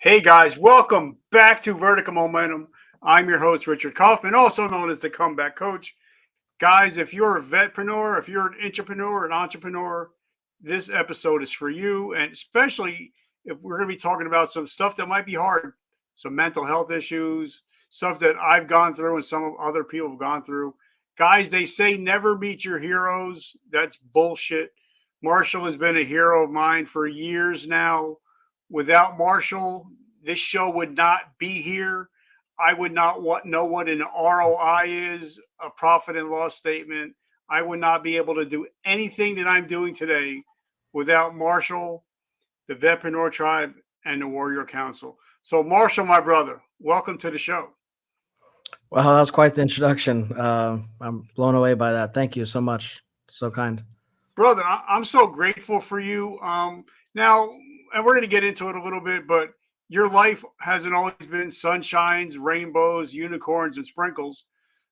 Hey guys, welcome back to Vertical Momentum. I'm your host, Richard Kaufman, also known as the Comeback Coach. Guys, if you're a vetpreneur, if you're an intrapreneur, an entrepreneur, this episode is for you. And especially if we're going to be talking about some stuff that might be hard, some mental health issues, stuff that I've gone through and some of other people have gone through. Guys, they say never meet your heroes. That's bullshit. Marshall has been a hero of mine for years now. Without Marshall, this show would not be here. I would not know what an ROI is, a profit and loss statement. I would not be able to do anything that I'm doing today without Marshall, the Vetpreneur Tribe, and the Warrior Council. So, Marshall, my brother, welcome to the show. Well, that was quite the introduction. I'm blown away by that. Thank you so much. So kind. Brother, I'm so grateful for you. Now, and we're going to get into it a little bit, but your life hasn't always been sunshines, rainbows, unicorns, and sprinkles.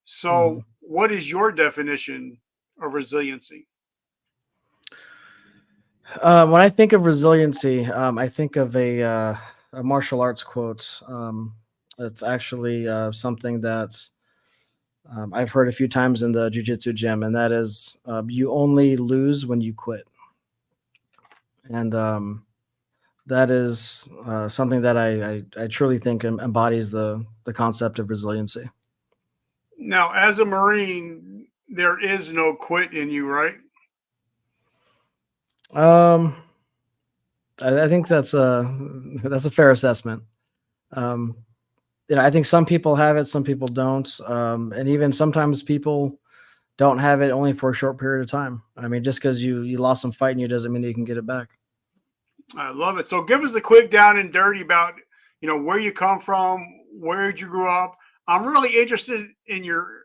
So, Mhm. what is your definition of resiliency? When I think of resiliency, I think of a martial arts quote. It's actually something that I've heard a few times in the jiu-jitsu gym, and that is, you only lose when you quit. And that is something that I truly think embodies the concept of resiliency. Now, as a Marine, there is no quit in you, right? Um, I think that's a fair assessment. Um, I think some people have it, some people don't, and even sometimes people don't have it only for a short period of time. I mean, just because you lost some fighting you doesn't mean you can get it back. I love it. So, give us a quick down and dirty about where you come from, where you grew up. I'm really interested in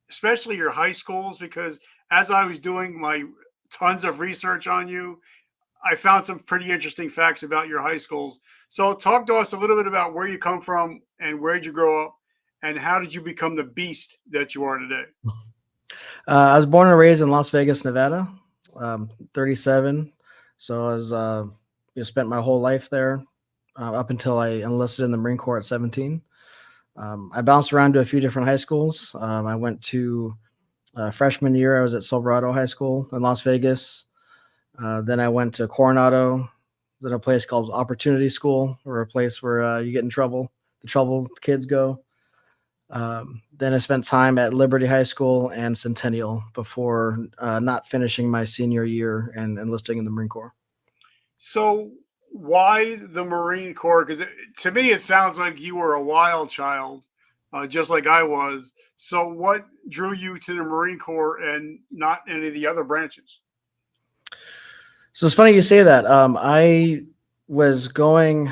especially your high schools, because as I was doing my tons of research on you, I found some pretty interesting facts about your high schools. So talk to us a little bit about where you come from and where did you grow up and how did you become the beast that you are today? I was born and raised in Las Vegas, Nevada, 37. So I was spent my whole life there up until I enlisted in the Marine Corps at 17. I bounced around to a few different high schools. I went to freshman year, I was at Silverado High School in Las Vegas. Then I went to Coronado, then a place called Opportunity School, or a place where you get in trouble. The trouble kids go. Then I spent time at Liberty High School and Centennial before not finishing my senior year and enlisting in the Marine Corps. So why the Marine Corps? Because to me, it sounds like you were a wild child, just like I was. So what drew you to the Marine Corps and not any of the other branches? So it's funny you say that. I was going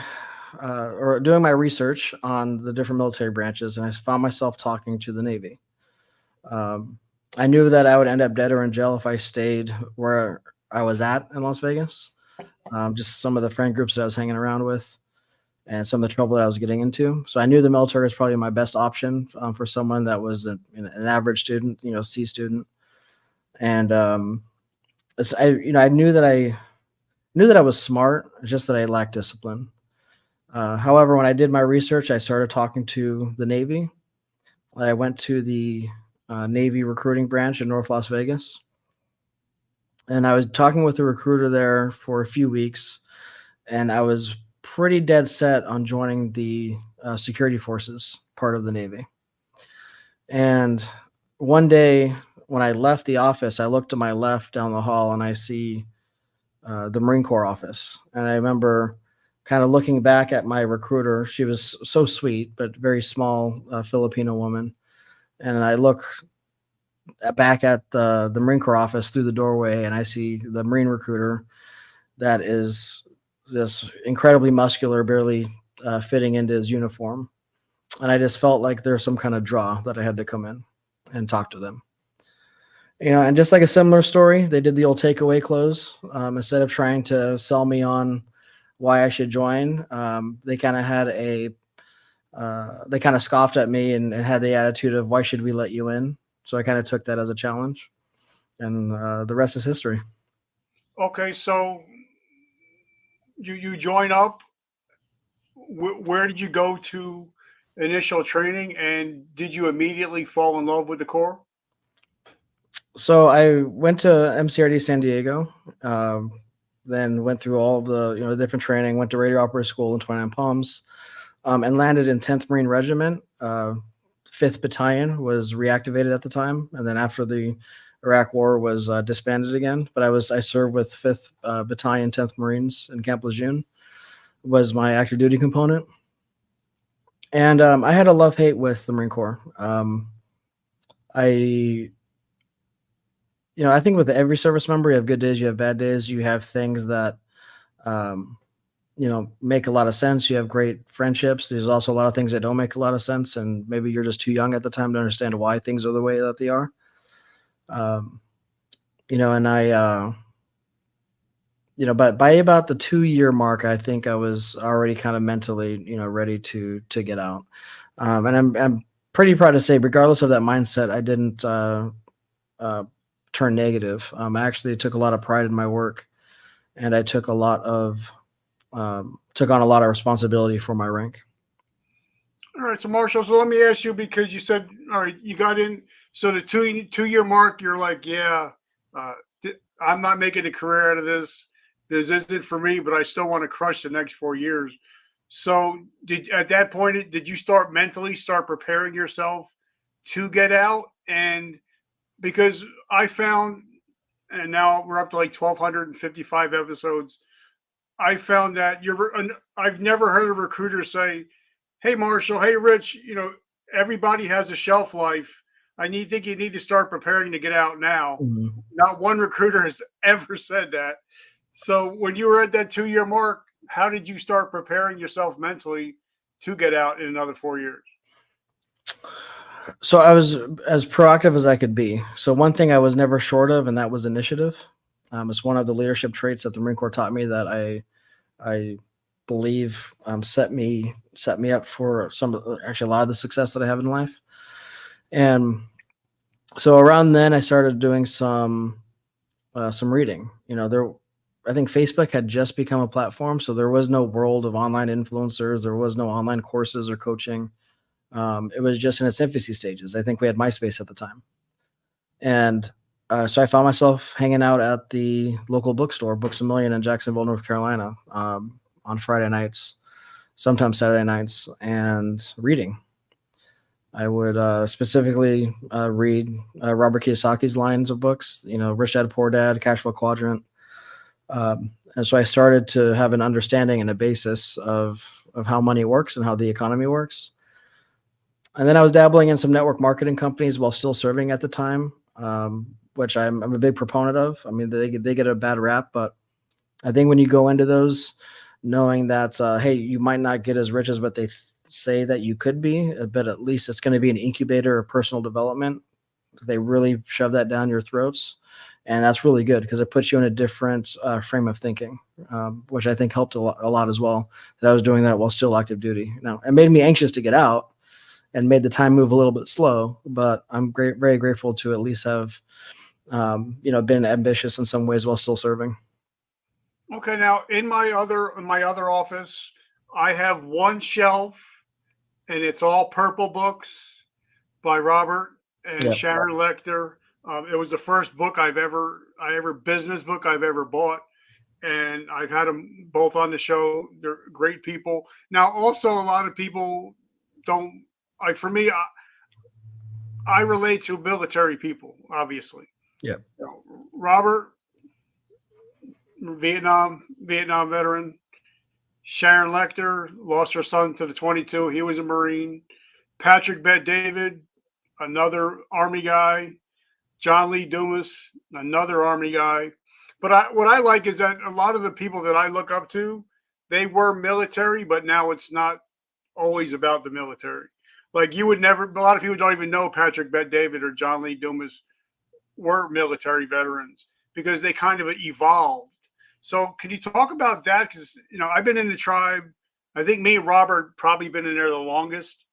or doing my research on the different military branches, and I found myself talking to the Navy. Um, I knew that I would end up dead or in jail if I stayed where I was at in Las Vegas. Just some of the friend groups that I was hanging around with and some of the trouble that I was getting into. So I knew the military was probably my best option for someone that was an average student, C student. And I knew that I was smart, just that I lacked discipline. However, when I did my research, I started talking to the Navy. I went to the Navy recruiting branch in North Las Vegas, and I was talking with the recruiter there for a few weeks, and I was pretty dead set on joining the security forces part of the Navy. And one day when I left the office, I looked to my left down the hall and I see the Marine Corps office. And I remember kind of looking back at my recruiter. She was so sweet, but very small Filipino woman. And I look back at the Marine Corps office through the doorway and I see the Marine recruiter that is this incredibly muscular, barely fitting into his uniform. And I just felt like there's some kind of draw that I had to come in and talk to them. And just like a similar story, they did the old takeaway close. Instead of trying to sell me on why I should join, they kind of had they kind of scoffed at me and had the attitude of, why should we let you in? So I kind of took that as a challenge, and the rest is history. Okay, so you join up. where did you go to initial training, and did you immediately fall in love with the Corps? So I went to MCRD San Diego, then went through all of the different training. Went to Radio Operator School in 29 Palms, and landed in 10th Marine Regiment. 5th Battalion was reactivated at the time, and then after the Iraq War was disbanded again. But I served with 5th Battalion, 10th Marines in Camp Lejeune. Was my active duty component, and I had a love-hate with the Marine Corps. I think with every service member, you have good days, you have bad days, you have things that, make a lot of sense. You have great friendships. There's also a lot of things that don't make a lot of sense. And maybe you're just too young at the time to understand why things are the way that they are. And but by about the 2-year mark, I think I was already kind of mentally, ready to get out. And I'm pretty proud to say, regardless of that mindset, I didn't turn negative. I actually took a lot of pride in my work, and I took on a lot of responsibility for my rank. All right, so Marshall, so let me ask you, because you said, all right, you got in, so the 2-year mark, you're like, yeah, I'm not making a career out of this. This isn't for me, but I still want to crush the next 4 years. So at that point, did you mentally start preparing yourself to get out? And because I found, and now we're up to like 1,255 episodes, I found that I've never heard a recruiter say, hey, Marshall, hey, Rich, everybody has a shelf life. think you need to start preparing to get out now. Mm-hmm. Not one recruiter has ever said that. So when you were at that 2-year mark, how did you start preparing yourself mentally to get out in another 4 years? So I was as proactive as I could be. So one thing I was never short of, and that was initiative. It's one of the leadership traits that the Marine Corps taught me that I believe set me up for actually a lot of the success that I have in life. And so around then I started doing some reading. I think Facebook had just become a platform, so there was no world of online influencers. There was no online courses or coaching. It was just in its infancy stages. I think we had MySpace at the time. And so I found myself hanging out at the local bookstore, Books A Million in Jacksonville, North Carolina, on Friday nights, sometimes Saturday nights, and reading. I would specifically read Robert Kiyosaki's lines of books, Rich Dad, Poor Dad, Cash Flow Quadrant. And so I started to have an understanding and a basis of how money works and how the economy works. And then I was dabbling in some network marketing companies while still serving at the time, which I'm a big proponent of. I mean, they get a bad rap, but I think when you go into those knowing that, hey, you might not get as rich as what they say that you could be, but at least it's going to be an incubator of personal development. They really shove that down your throats. And that's really good because it puts you in a different frame of thinking, which I think helped a lot as well, that I was doing that while still active duty. Now, it made me anxious to get out and made the time move a little bit slow, but I'm very grateful to at least have, been ambitious in some ways while still serving. Okay. Now in my other office, I have one shelf and it's all purple books by Robert and Yep. Sharon Lecter. It was the first book business book I've ever bought. And I've had them both on the show. They're great people. Now, also a lot of people don't like, for me, I relate to military people, obviously. Yeah. Robert, Vietnam veteran. Sharon Lecter lost her son to the 22. He was a Marine. Patrick Bet-David, another Army guy. John Lee Dumas, another Army guy. But what I like is that a lot of the people that I look up to, they were military, but now it's not always about the military. Like a lot of people don't even know Patrick Bet-David or John Lee Dumas were military veterans because they kind of evolved. So can you talk about that? Because, I've been in the tribe. I think me and Robert probably been in there the longest.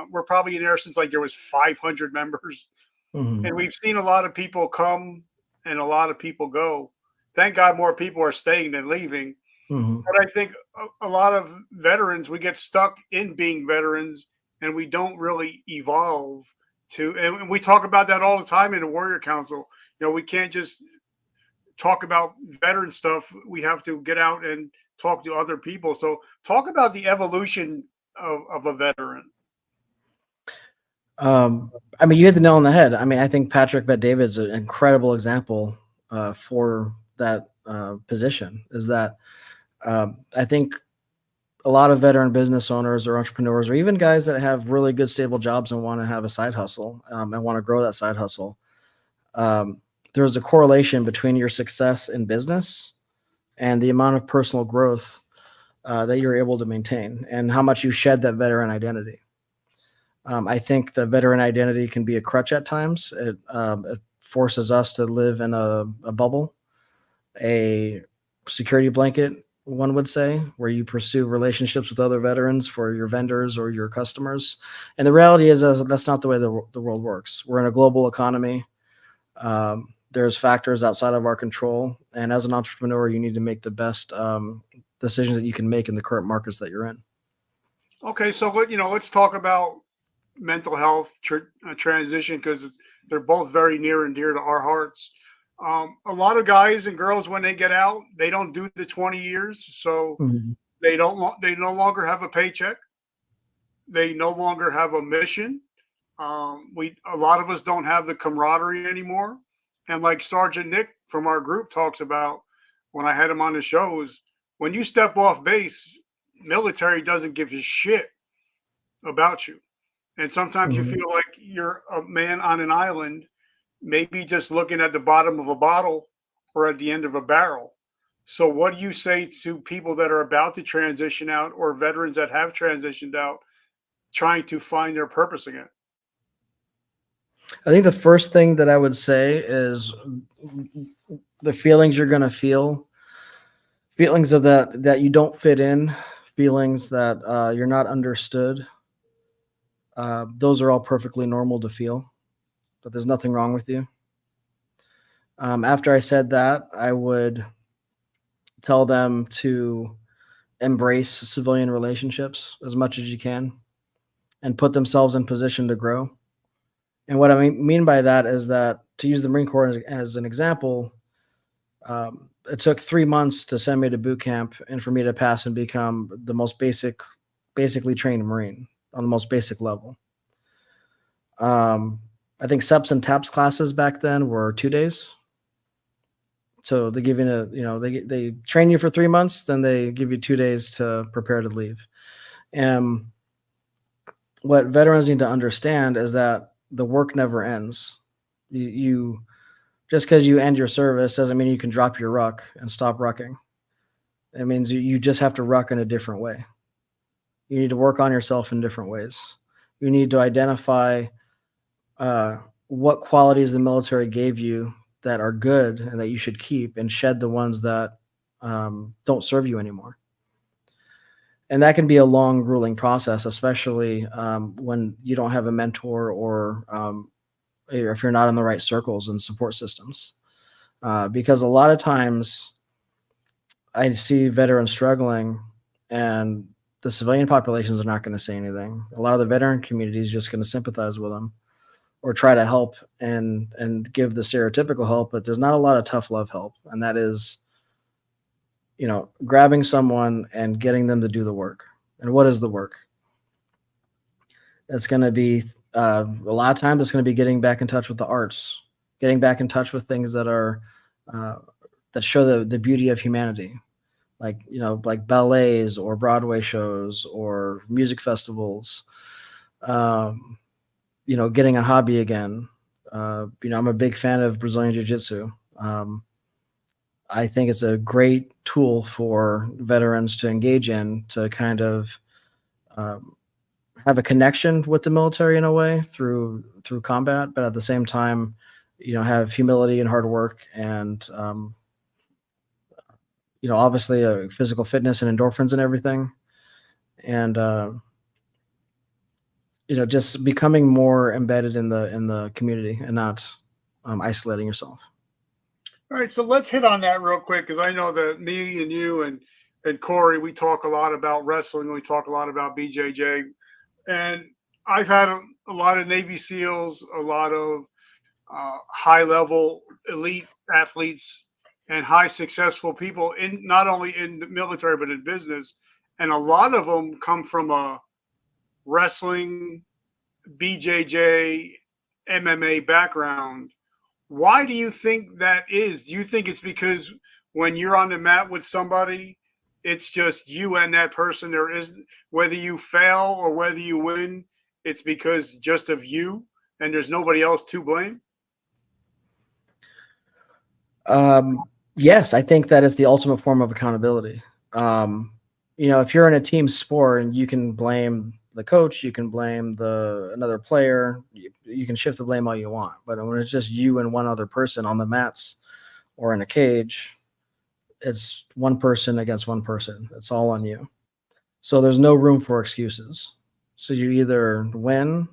We're probably in there since like there was 500 members. Mm-hmm. And we've seen a lot of people come and a lot of people go. Thank God more people are staying than leaving. Mhm. But I think a lot of veterans, we get stuck in being veterans and we don't really evolve to, and we talk about that all the time in the Warrior Council. We can't just talk about veteran stuff. We have to get out and talk to other people. So talk about the evolution of a veteran. I mean, you hit the nail on the head. I mean, I think Patrick Bet-David's an incredible example for that position. Is that I think a lot of veteran business owners or entrepreneurs, or even guys that have really good stable jobs and want to have a side hustle and want to grow that side hustle, there's a correlation between your success in business and the amount of personal growth that you're able to maintain and how much you shed that veteran identity. I think the veteran identity can be a crutch at times. It forces us to live in a bubble, a security blanket, one would say, where you pursue relationships with other veterans for your vendors or your customers. And the reality is that's not the way the world works. We're in a global economy. There's factors outside of our control. And as an entrepreneur, you need to make the best decisions that you can make in the current markets that you're in. Okay, so let's talk about mental health transition, because they're both very near and dear to our hearts. A lot of guys and girls, when they get out, they don't do the 20 years, so Mhm. they no longer have a paycheck. They no longer have a mission. A lot of us don't have the camaraderie anymore. And like Sergeant Nick from our group talks about when I had him on the shows, when you step off base, military doesn't give a shit about you. And sometimes you Mhm. feel like you're a man on an island, maybe just looking at the bottom of a bottle or at the end of a barrel. So, what do you say to people that are about to transition out, or veterans that have transitioned out, trying to find their purpose again? I think the first thing that I would say is the feelings you're going to feel, feelings of that you don't fit in, feelings that you're not understood. Those are all perfectly normal to feel, but there's nothing wrong with you. After I said that, I would tell them to embrace civilian relationships as much as you can and put themselves in position to grow. And what I mean by that is that, to use the Marine Corps as an example, it took 3 months to send me to boot camp and for me to pass and become the most basically trained Marine on the most basic level. I think SEPs and TAPS classes back then were 2 days. So they give you they train you for 3 months, then they give you 2 days to prepare to leave. And what veterans need to understand is that the work never ends. You just because you end your service doesn't mean you can drop your ruck and stop rucking. It means you just have to ruck in a different way. You need to work on yourself in different ways. You need to identify what qualities the military gave you that are good and that you should keep, and shed the ones that don't serve you anymore. And that can be a long, grueling process, especially when you don't have a mentor or if you're not in the right circles and support systems. Because a lot of times I see veterans struggling, and the civilian populations are not going to say anything. A lot of the veteran community is just going to sympathize with them or try to help and give the stereotypical help, but there's not a lot of tough love help. And that is, grabbing someone and getting them to do the work. And what is the work? It's going to be a lot of times it's going to be getting back in touch with the arts, getting back in touch with things that are that show the beauty of humanity, like ballets or Broadway shows or music festivals. Getting a hobby again. I'm a big fan of Brazilian Jiu-Jitsu. I think it's a great tool for veterans to engage in, to kind of have a connection with the military in a way through combat, but at the same time, have humility and hard work and obviously physical fitness and endorphins and everything, and just becoming more embedded in the community and not isolating yourself. All right, so let's hit on that real quick, because I know that me and you and and Corey, we talk a lot about wrestling. We talk a lot about BJJ, and I've had a lot of Navy SEALs, a lot of high level elite athletes, and high successful people in not only in the military but in business, and a lot of them come from a wrestling, BJJ, MMA background. Why do you think that is? Do you think it's because when you're on the mat with somebody, it's just you and that person? There is, whether you fail or whether you win, it's because just of you and there's nobody else to blame? Yes, I think that is the ultimate form of accountability. If you're in a team sport and you can blame the coach, you can blame another player, you can shift the blame all you want. But when it's just you and one other person on the mats or in a cage, it's one person against one person. It's all on you. So there's no room for excuses. So you either win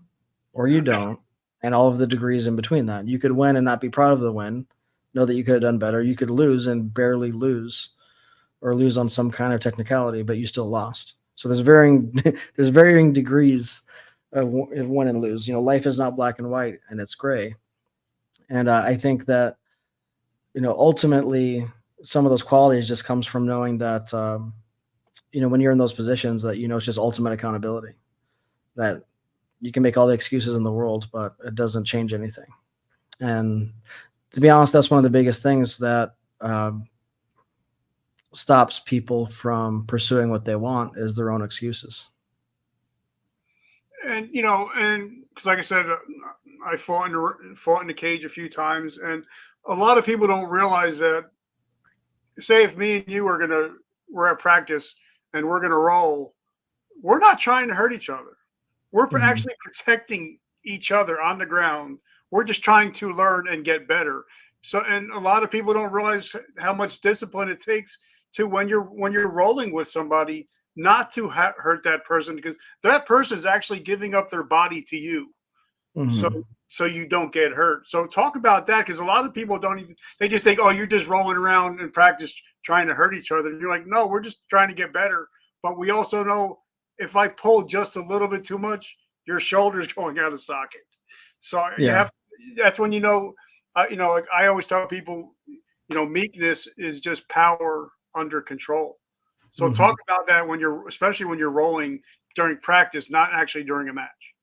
or you don't, and all of the degrees in between that. You could win and not be proud of the win, know that you could have done better. You could lose and barely lose, or lose on some kind of technicality, but you still lost. So there's varying degrees of win and lose. Life is not black and white, and it's gray. And I think that ultimately some of those qualities just comes from knowing that when you're in those positions that it's just ultimate accountability. That you can make all the excuses in the world, but it doesn't change anything. And to be honest, that's one of the biggest things that stops people from pursuing what they want is their own excuses. And and because like I said, I fought in the cage a few times, and a lot of people don't realize that. Say if me and you we're at practice and we're gonna roll, we're not trying to hurt each other. We're Mhm. actually protecting each other on the ground. We're just trying to learn and get better. So, and a lot of people don't realize how much discipline it takes to when you're rolling with somebody not to hurt that person, because that person is actually giving up their body to you. So Mhm. so you don't get hurt. So talk about that, because a lot of people don't even, they just think, oh, you're just rolling around in practice trying to hurt each other. And you're like, no, we're just trying to get better. But we also know if I pull just a little bit too much, your shoulder's going out of socket. So you Yeah. have, that's when like I always tell people, meekness is just power under control. So talk Mhm. about that when especially when you're rolling during practice, not actually during a match.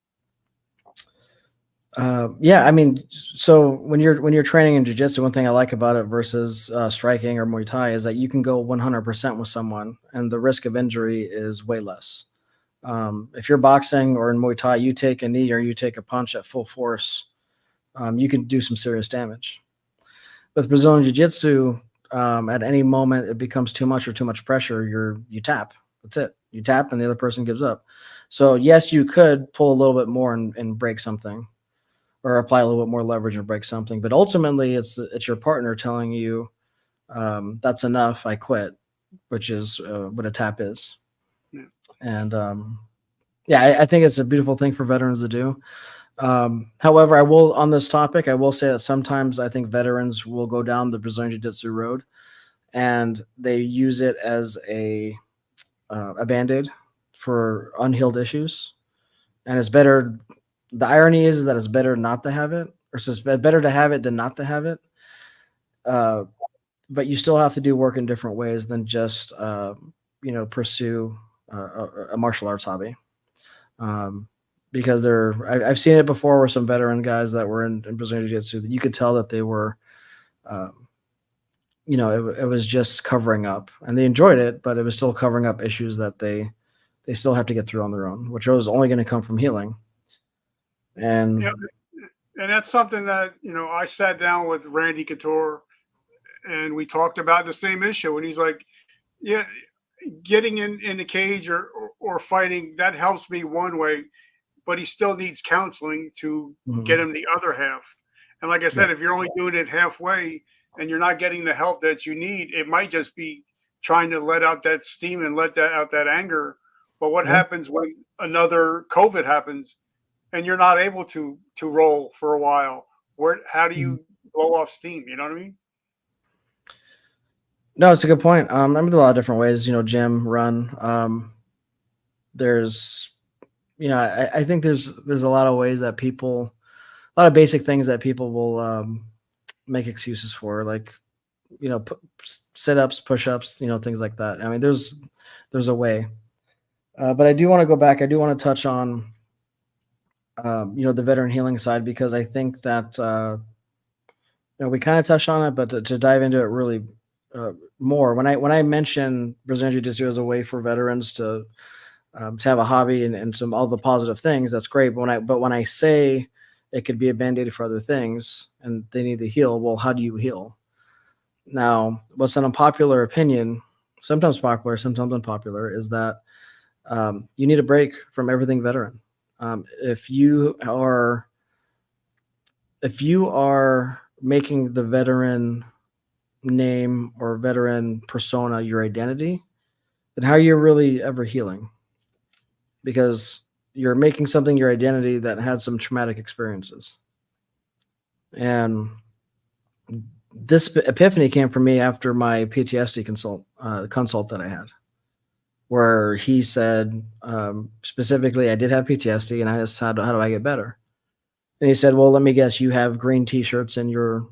Yeah, I mean, so when you're training in jiu-jitsu, one thing I like about it versus striking or Muay Thai is that you can go 100% with someone, and the risk of injury is way less. If you're boxing or in Muay Thai, you take a knee or you take a punch at full force, you can do some serious damage. With Brazilian Jiu-Jitsu, at any moment it becomes too much or too much pressure, you tap. That's it. You tap, and the other person gives up. So yes, you could pull a little bit more and break something, or apply a little bit more leverage and break something. But ultimately, it's your partner telling you, that's enough. I quit, which is what a tap is. Yeah. And yeah, I think it's a beautiful thing for veterans to do. However, I will on this topic, I will say that sometimes I think veterans will go down the Brazilian Jiu-Jitsu road, and they use it as a band-aid for unhealed issues. And it's better. The irony is that it's better not to have it, or it's better to have it than not to have it. Uh, but you still have to do work in different ways than just pursue a martial arts hobby. Um, because I've seen it before where some veteran guys that were in Brazilian Jiu-Jitsu, that you could tell that they were, um, it was just covering up, and they enjoyed it, but it was still covering up issues that they still have to get through on their own, which was only going to come from healing. Yeah. And And that's something that, I sat down with Randy Couture and we talked about the same issue. And he's like, yeah, getting in the cage or fighting, that helps me one way, but he still needs counseling to get mhm, him the other half. And like I yeah. said, if you're only doing it halfway and you're not getting the help that you need, it might just be trying to let out that steam and let that out that anger. But what Yeah. happens when another COVID happens and you're not able to roll for a while? How do Mhm. you blow off steam? You know what I mean? No, it's a good point. I mean, there are a lot of different ways, gym, run. There's, I think there's a lot of ways that a lot of basic things that people will make excuses for, like, sit-ups, push-ups, things like that. I mean, there's a way. But I do want to go back. I do want to touch on, the veteran healing side, because I think that, we kind of touched on it, but to dive into it really more, when I mention Brazilian Jiu-Jitsu as a way for veterans to have a hobby and some all the positive things, that's great. But when I say it could be a band-aid for other things and they need to heal, well, how do you heal? Now, what's an unpopular opinion, sometimes popular, sometimes unpopular, is that you need a break from everything veteran. If you are making the veteran name or veteran persona your identity, then how are you really ever healing? Because you're making something your identity that had some traumatic experiences. And this epiphany came for me after my PTSD consult that I had, where he said, specifically, I did have PTSD, and I asked, how do I get better? And he said, well, let me guess, you have green T-shirts in your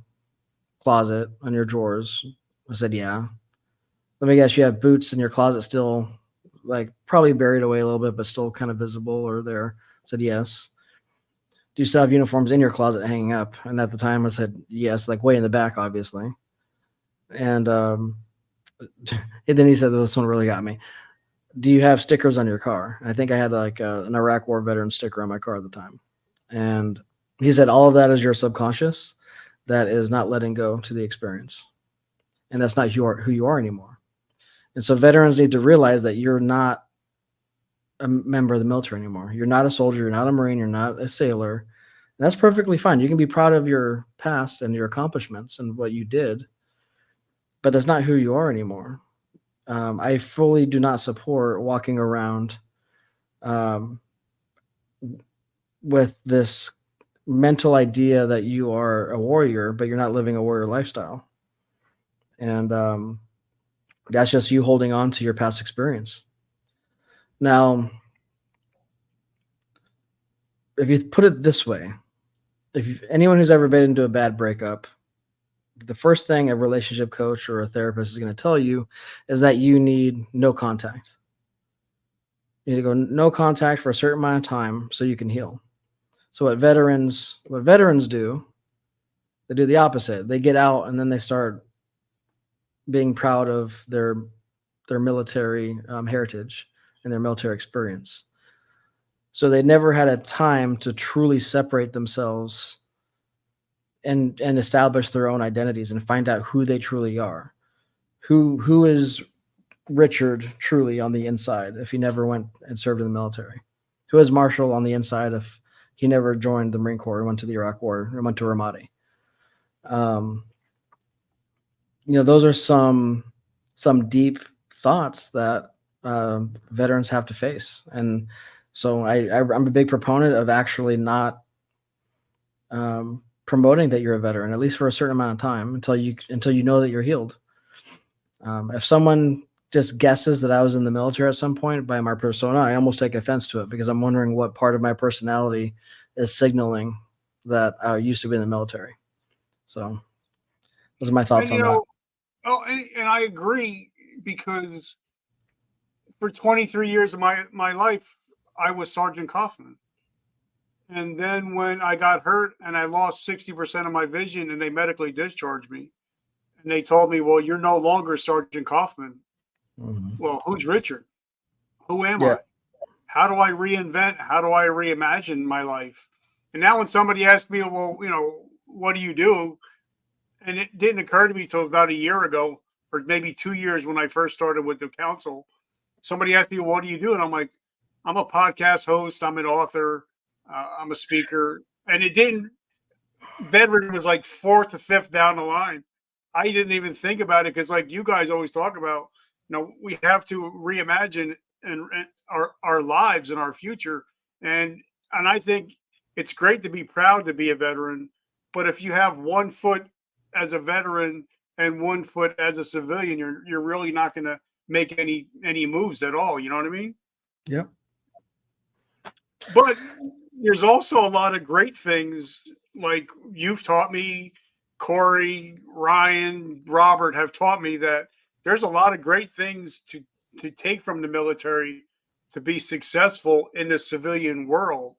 closet, on your drawers. I said, yeah. Let me guess, you have boots in your closet still, like probably buried away a little bit, but still kind of visible or there. I said, yes. Do you still have uniforms in your closet hanging up? And at the time I said, yes, like way in the back, obviously. And, and then he said, this one really got me. Do you have stickers on your car? And I think I had like an Iraq War veteran sticker on my car at the time. And he said, all of that is your subconscious that is not letting go to the experience. And that's not who you are anymore. And so veterans need to realize that you're not a member of the military anymore. You're not a soldier. You're not a Marine. You're not a sailor. And that's perfectly fine. You can be proud of your past and your accomplishments and what you did, but that's not who you are anymore. I fully do not support walking around with this mental idea that you are a warrior, but you're not living a warrior lifestyle. And that's just you holding on to your past experience. Now, if you put it this way, anyone who's ever been into a bad breakup, the first thing a relationship coach or a therapist is going to tell you is that you need no contact. You need to go no contact for a certain amount of time so you can heal. So what veterans do, they do the opposite. They get out and then they start being proud of their military heritage and their military experience. So they never had a time to truly separate themselves and establish their own identities and find out who they truly are. Who is Richard truly on the inside if he never went and served in the military? Who is Marshall on the inside if he never joined the Marine Corps, went to the Iraq War, or went to Ramadi? Those are some deep thoughts that veterans have to face. And so I'm a big proponent of actually not promoting that you're a veteran, at least for a certain amount of time, until you know that you're healed. If someone just guesses that I was in the military at some point by my persona, I almost take offense to it, because I'm wondering what part of my personality is signaling that I used to be in the military. So those are my thoughts on that. And I agree, because for 23 years of my life, I was Sergeant Kaufman. And then when I got hurt and I lost 60% of my vision and they medically discharged me, and they told me, well, you're no longer Sergeant Kaufman. Mm-hmm. Well, who's Richard? Who am Yeah. I? How do I reinvent? How do I reimagine my life? And now when somebody asks me, well, what do you do? And it didn't occur to me till about a year ago, or maybe 2 years, when I first started with the council. Somebody asked me, well, what do you do? And I'm like, I'm a podcast host. I'm an author. I'm a speaker. And it didn't, veteran was like fourth or fifth down the line. I didn't even think about it, because like you guys always talk about, we have to reimagine and our lives and our future. And I think it's great to be proud to be a veteran, but if you have one foot as a veteran and 1 foot as a civilian, you're really not going to make any moves at all. You know what I mean? Yep. But there's also a lot of great things, like you've taught me, Corey, Ryan, Robert have taught me that there's a lot of great things to take from the military to be successful in the civilian world.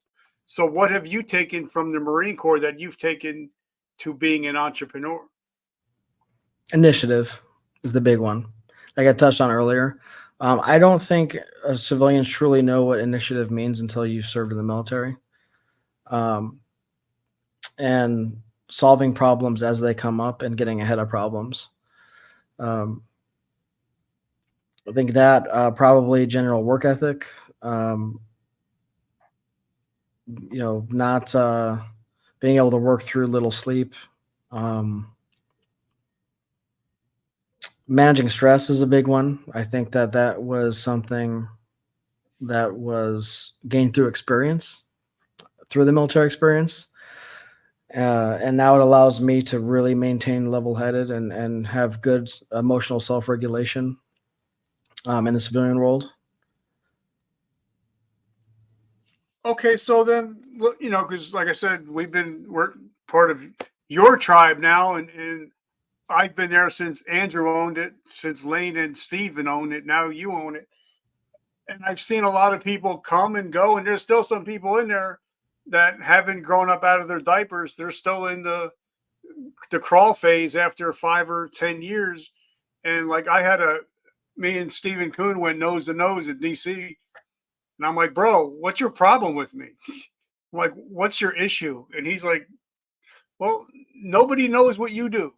So what have you taken from the Marine Corps that you've taken to being an entrepreneur? Initiative is the big one. Like I touched on earlier. I don't think civilians truly know what initiative means until you've served in the military. And solving problems as they come up and getting ahead of problems. I think that probably general work ethic, not being able to work through little sleep. Managing stress is a big one. I think that was something that was gained through experience, through the military experience. And now it allows me to really maintain level-headed and have good emotional self-regulation in the civilian world. Okay, so then, because like I said, we're part of your tribe now, and I've been there since Andrew owned it, since Lane and Steven owned it. Now you own it. And I've seen a lot of people come and go, and there's still some people in there that haven't grown up out of their diapers. They're still in the crawl phase after 5 or 10 years. And like me and Stephen Kuhn went nose to nose at DC. And I'm like, bro, what's your problem with me? I'm like, what's your issue? And he's like, well, nobody knows what you do.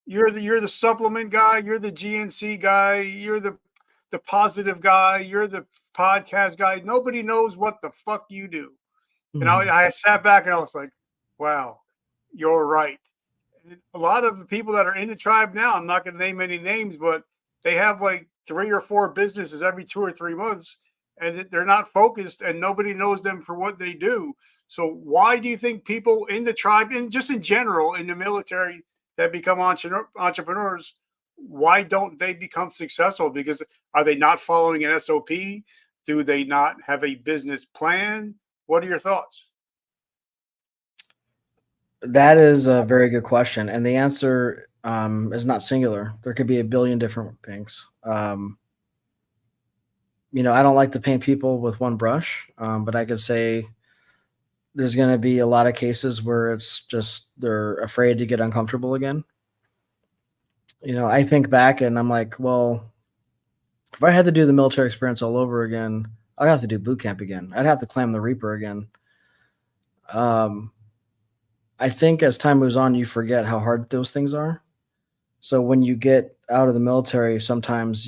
You're the supplement guy, you're the GNC guy, you're the positive guy, you're the podcast guy. Nobody knows what the fuck you do. And I sat back and I was like, wow, you're right. And a lot of the people that are in the tribe now, I'm not going to name any names, but they have like 3 or 4 businesses every 2 or 3 months, and they're not focused, and nobody knows them for what they do. So why do you think people in the tribe, and just in general in the military, that become entrepreneurs, why don't they become successful? Because are they not following an SOP? Do they not have a business plan? What are your thoughts? That is a very good question. And the answer is not singular. There could be a billion different things. I don't like to paint people with one brush, but I could say there's going to be a lot of cases where it's just they're afraid to get uncomfortable again. I think back and I'm like, well, if I had to do the military experience all over again, I'd have to do boot camp again. I'd have to climb the Reaper again. I think as time moves on, you forget how hard those things are. So when you get out of the military, sometimes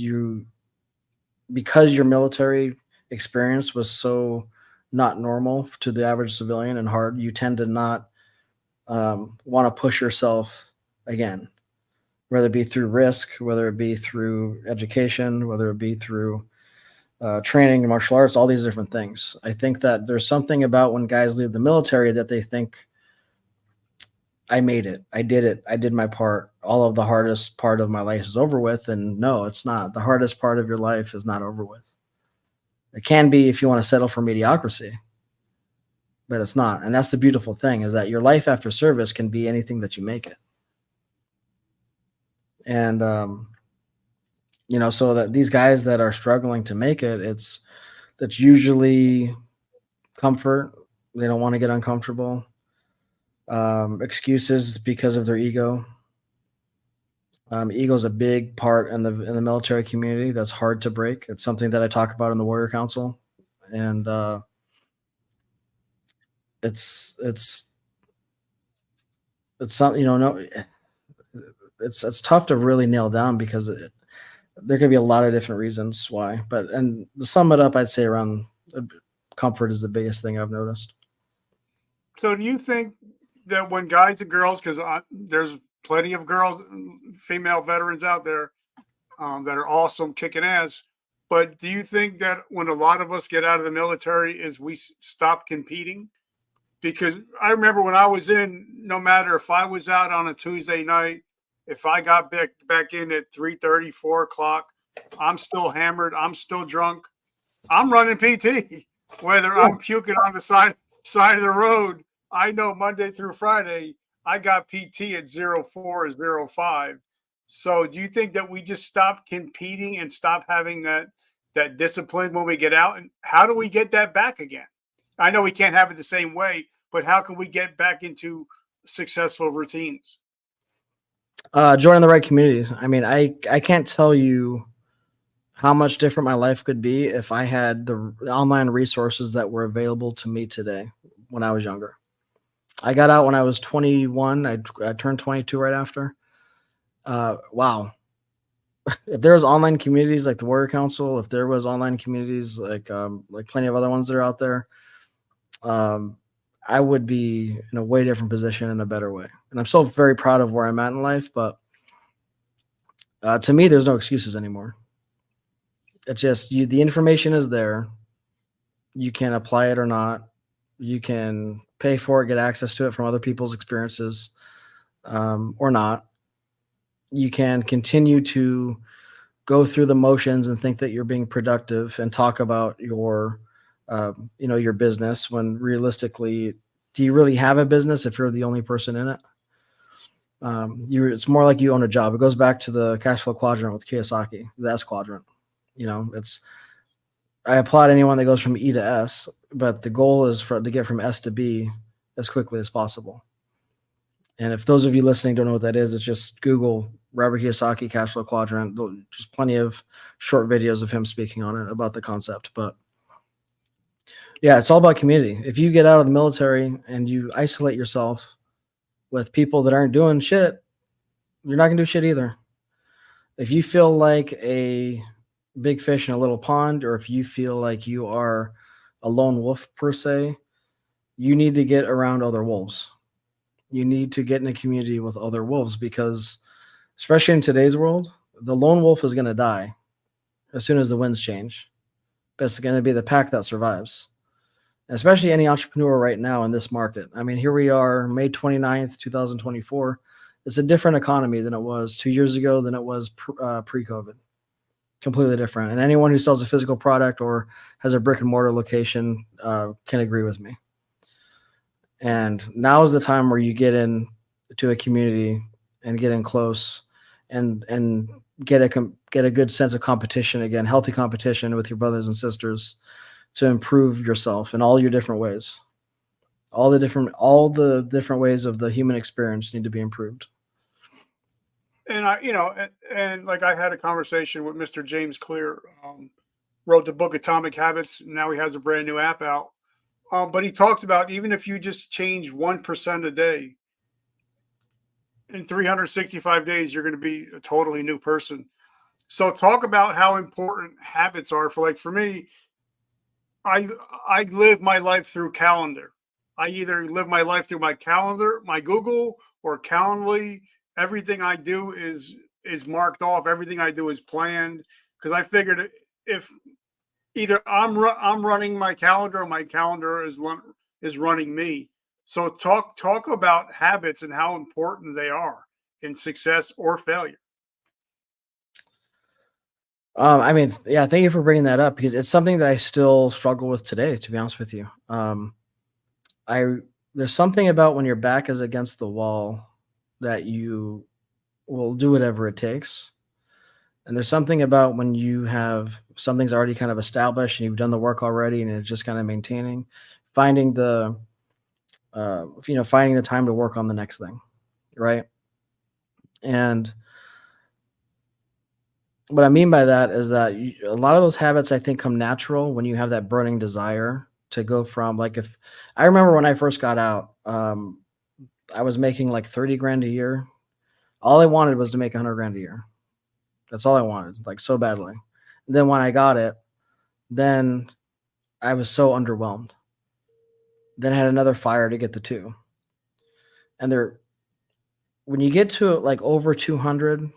because your military experience was so not normal to the average civilian and hard, you tend to not want to push yourself again, whether it be through risk, whether it be through education, whether it be through training in martial arts, all these different things. I think that there's something about when guys leave the military that they think, I made it. I did it. I did my part. All of the hardest part of my life is over with. And no, it's not. The hardest part of your life is not over with. It can be if you want to settle for mediocrity, but it's not. And that's the beautiful thing, is that your life after service can be anything that you make it. And, so that these guys that are struggling to make it, that's usually comfort. They don't want to get uncomfortable. Excuses because of their ego. Ego is a big part in the military community that's hard to break. It's something that I talk about in the Warrior Council, and it's something, it's tough to really nail down because there could be a lot of different reasons why. And to sum it up, I'd say around comfort is the biggest thing I've noticed. So do you think that when guys and girls, because there's plenty of girls, female veterans out there that are awesome, kicking ass, but do you think that when a lot of us get out of the military is we stop competing? Because I remember when I was in, no matter if I was out on a Tuesday night if I got back in at 3:30, 4 o'clock, I'm still hammered, I'm still drunk, I'm running PT. Whether I'm puking on the side of the road, I know Monday through Friday, I got PT at 04 or 05. So do you think that we just stop competing and stop having that discipline when we get out? And how do we get that back again? I know we can't have it the same way, but how can we get back into successful routines? Joining the right communities. I mean, I can't tell you how much different my life could be if I had the online resources that were available to me today when I was younger. I got out when I was 21. I turned 22 right after. Wow. If there was online communities like the Warrior Council, if there was online communities like plenty of other ones that are out there, I would be in a way different position in a better way. And I'm still very proud of where I'm at in life, but to me, there's no excuses anymore. It's just the information is there. You can apply it or not. You can pay for it, get access to it from other people's experiences, or not. You can continue to go through the motions and think that you're being productive and talk about your business when realistically, do you really have a business if you're the only person in it? It's more like you own a job. It goes back to the cash flow quadrant with Kiyosaki, the S quadrant. I applaud anyone that goes from E to S, but the goal is to get from S to B as quickly as possible. And if those of you listening don't know what that is, it's just Google Robert Kiyosaki cash flow quadrant. Just plenty of short videos of him speaking on it about the concept. But yeah, it's all about community. If you get out of the military and you isolate yourself with people that aren't doing shit, you're not gonna do shit either. If you feel like a big fish in a little pond, or if you feel like you are a lone wolf per se, you need to get around other wolves. You need to get in a community with other wolves, because especially in today's world, the lone wolf is going to die as soon as the winds change. But it's going to be the pack that survives. Especially any entrepreneur right now in this market. I mean, here we are, May 29th, 2024. It's a different economy than it was 2 years ago, than it was pre-COVID. Completely different. And anyone who sells a physical product or has a brick and mortar location can agree with me. And now is the time where you get in to a community and get in close and get a good sense of competition again, healthy competition with your brothers and sisters to improve yourself in all your different ways. All the different ways of the human experience need to be improved. And like I had a conversation with Mr. James Clear, wrote the book Atomic Habits. Now he has a brand new app out. But he talks about even if you just change 1% a day, in 365 days, you're going to be a totally new person. So talk about how important habits are for me. I live my life through calendar. I either live my life through my calendar, my Google, or Calendly. Everything I do is marked off. Everything I do is planned, because I figured if either I'm running my calendar or my calendar is running me. So talk about habits and how important they are in success or failure. I mean, yeah, thank you for bringing that up, because it's something that I still struggle with today, to be honest with you. There's something about when your back is against the wall that you will do whatever it takes. And there's something about when you have something's already kind of established and you've done the work already, and it's just kind of maintaining, finding the time to work on the next thing, right? And what I mean by that is that a lot of those habits, I think, come natural when you have that burning desire to go from, like, if I remember when I first got out, I was making like 30 grand a year. All I wanted was to make 100 grand a year. That's all I wanted, like, so badly. And then when I got it, then I was so underwhelmed. Then I had another fire to get the 2. And when you get to like over 200,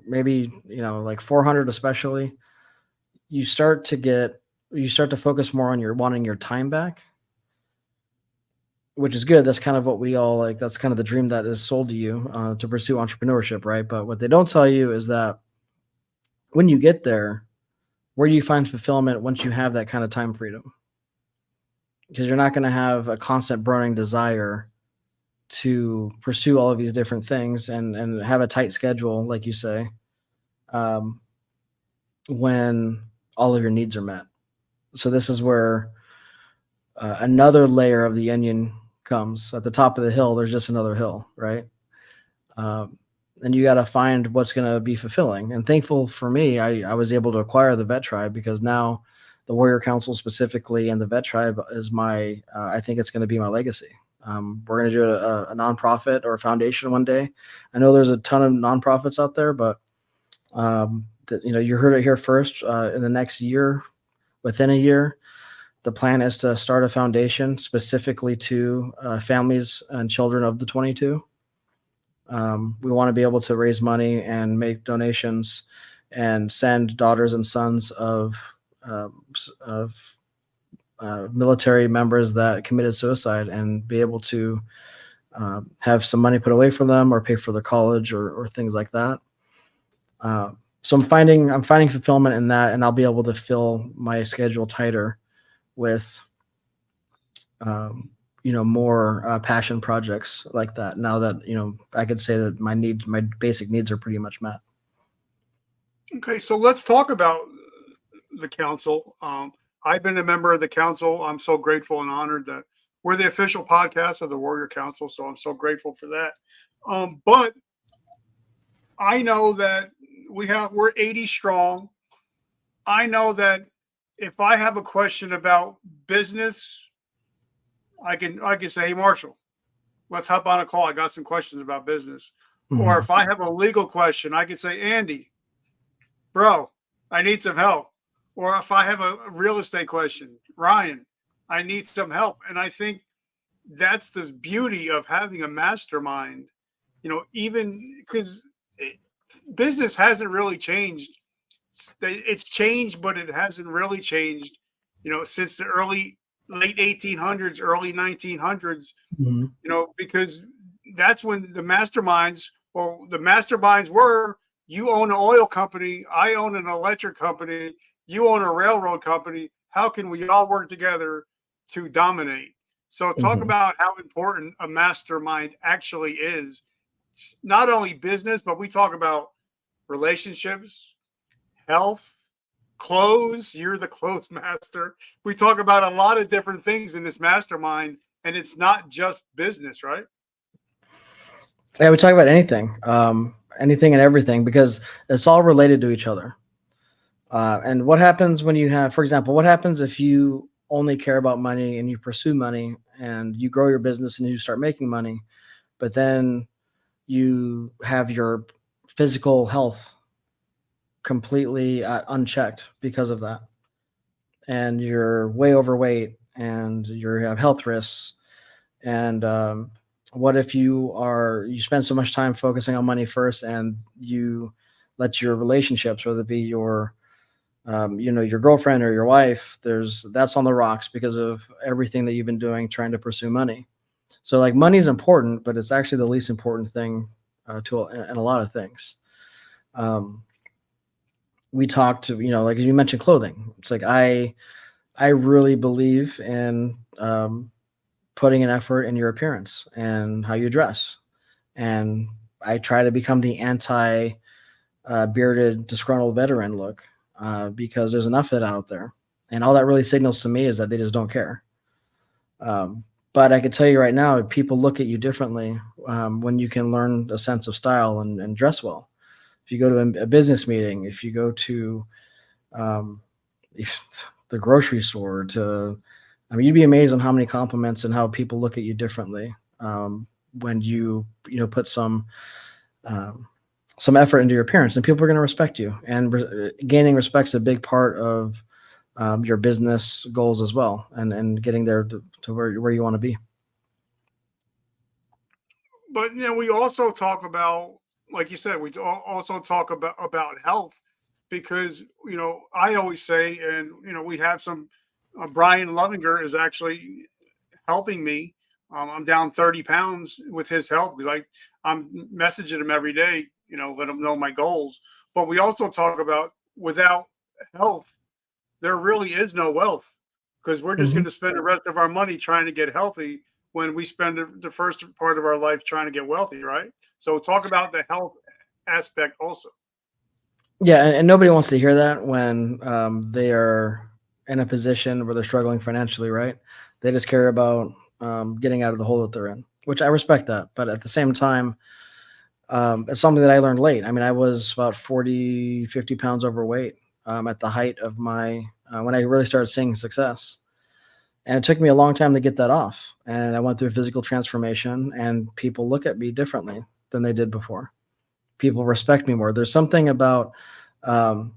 maybe, like 400 especially, you start to focus more on wanting your time back. which is good. That's kind of what we all like. That's kind of the dream that is sold to you to pursue entrepreneurship, right? But what they don't tell you is that when you get there, where do you find fulfillment once you have that kind of time freedom? Because you're not going to have a constant burning desire to pursue all of these different things and have a tight schedule, like you say, um, when all of your needs are met. So this is where another layer of the onion comes. At the top of the hill, there's just another hill, right? And you got to find what's going to be fulfilling. And thankful for me, I was able to acquire the Vet Tribe, because now the Warrior Council specifically and the Vet Tribe is my, I think it's going to be my legacy. We're going to do a nonprofit or a foundation one day. I know there's a ton of nonprofits out there, but you heard it here first. In the next year, within a year, the plan is to start a foundation specifically to families and children of the 22. We want to be able to raise money and make donations and send daughters and sons of military members that committed suicide, and be able to have some money put away for them, or pay for their college, or things like that. So I'm finding fulfillment in that, and I'll be able to fill my schedule tighter with more passion projects like that, now that I could say that my basic needs are pretty much met. Okay, so let's talk about the council. I've been a member of the council. I'm so grateful and honored that we're the official podcast of the Warrior Council, so I'm so grateful for that. But I know that we're 80 strong. I know that if I have a question about business, I can say, hey, Marshall, let's hop on a call. I got some questions about business. Mm-hmm. Or if I have a legal question, I can say, Andy, bro, I need some help. Or if I have a real estate question, Ryan, I need some help. And I think that's the beauty of having a mastermind, even because business hasn't really changed. It's changed, but it hasn't really changed, since the late 1800s, early 1900s, Mm-hmm. Because that's when the masterminds were, you own an oil company, I own an electric company, you own a railroad company. How can we all work together to dominate? So talk about how important a mastermind actually is. Not only business, but we talk about relationships, health, clothes. You're the clothes master. We talk about a lot of different things in this mastermind, and it's not just business, right? Yeah, we talk about anything and everything, because it's all related to each other. And what happens when you have, for example, what happens if you only care about money and you pursue money and you grow your business and you start making money, but then you have your physical health completely unchecked because of that, and you're way overweight and you have health risks? And what if you spend so much time focusing on money first, and you let your relationships, whether it be your your girlfriend or your wife, that's on the rocks because of everything that you've been doing trying to pursue money. So like, money is important, but it's actually the least important thing in a lot of things. We talked to, like you mentioned, clothing. It's like, I really believe in putting an effort in your appearance and how you dress. And I try to become the anti bearded, disgruntled veteran look, because there's enough of that out there. And all that really signals to me is that they just don't care. But I can tell you right now, people look at you differently when you can learn a sense of style and dress well. If you go to a business meeting, if you go to the grocery store, you'd be amazed on how many compliments and how people look at you differently when you put some effort into your appearance, and people are going to respect you. And gaining respect is a big part of your business goals as well, and getting there to where you want to be. But we also talk about, like you said, we also talk about health, because I always say, and we have some Brian Lovinger is actually helping me I'm down 30 pounds with his help. Like, I'm messaging him every day, let him know my goals. But we also talk about, without health, there really is no wealth, because we're just going Mhm. to spend the rest of our money trying to get healthy when we spend the first part of our life trying to get wealthy, right? So talk about the health aspect also. Yeah, and nobody wants to hear that when they are in a position where they're struggling financially, right? They just care about getting out of the hole that they're in, which I respect that. But at the same time, it's something that I learned late. I mean, I was about 40, 50 pounds overweight at the height of my, when I really started seeing success. And it took me a long time to get that off. And I went through physical transformation, and people look at me differently than they did before. People respect me more. There's something about um,